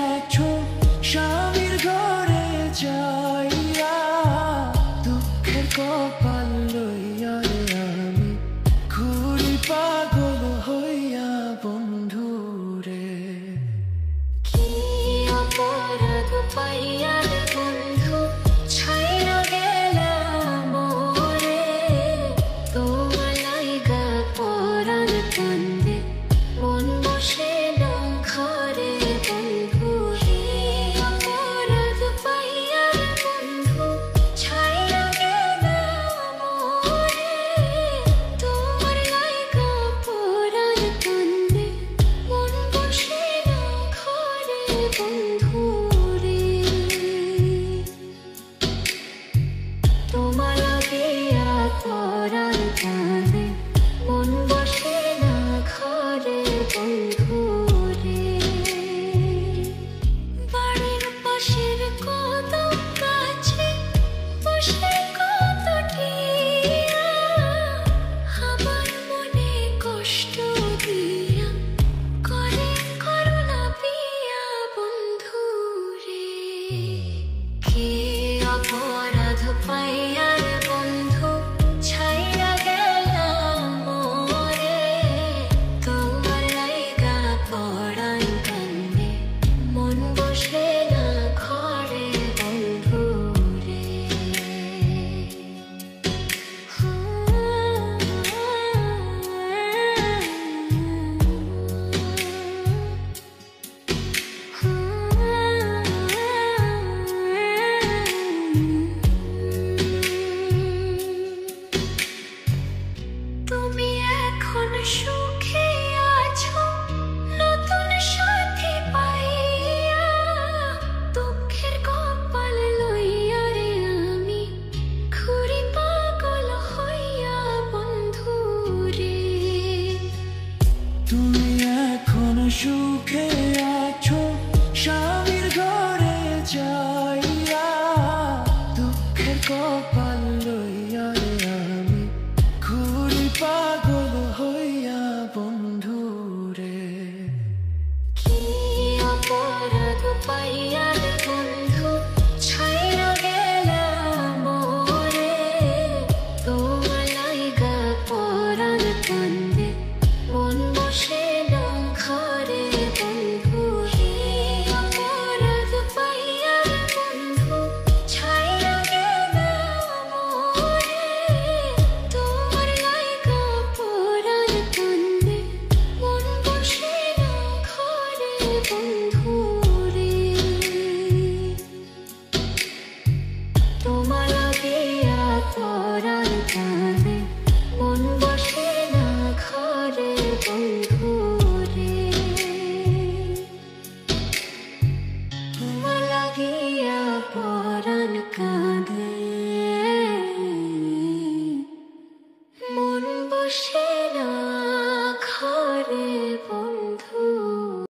আছো স্বামীর ঘরে যাইয়া, দুঃখের কপাল লইয়া রে আমি ঘুরি পাগল হইয়া বন্ধু রে। কি অপরাধ পাইয়া রে বন্ধু ছাইরা গেলাম মোরে, তোমার লাইগা পরাণ কান্দে মন বসে না ঘরে বন্ধু। কি অপরাধ পাইয়া রে বন্ধু ছাইরা গেলাম মোরে, তোমার লাইগা পরাণ কান্দে মন বসে না ঘরে বন্ধু রে। তোমার লাগিয়া পরাণ কান্দে মন বসে না ঘরে বন্ধু রে। বাড়ির পাশের কদম গাছে বসে কত টিয়া, আমার মনে কষ্ট দিয়া করে করুণা পিয়া বন্ধু রে। কি অপরাধ পাইয়া রে বন্ধু ছাইরা গেলাম মোরে, তোমার লাইগা পরাণ কান্দে মন বসে না ঘরে বন্ধু রে। তুমি এখন সুখে আছো নতুন সাথী পাইয়া, দুঃখের কপাল লইয়া রে আমি ঘুরি পাগল হইয়া বন্ধু রে। তুমি এখন সুখে আছো স্বামীর ঘরে যাইয়া, দুঃখের কপাল লইয়া রে আমি ঘুরি পাগল হইয়া বন্ধু রে। কি অপরাধ পাইয়া রে বন্ধু ছাইরা গেলাম মোরে, তোমার লাইগা পরাণ কান্দে মন বসে না ঘরে বন্ধু। কি অপরাধ পাইয়া রে বন্ধু ছাইরা গেলাম মোরে, তোমার লাইগা পরাণ কান্দে মন বসে না ঘরে বন্ধু রে। তোমার লাগিয়া পরাণ কান্দে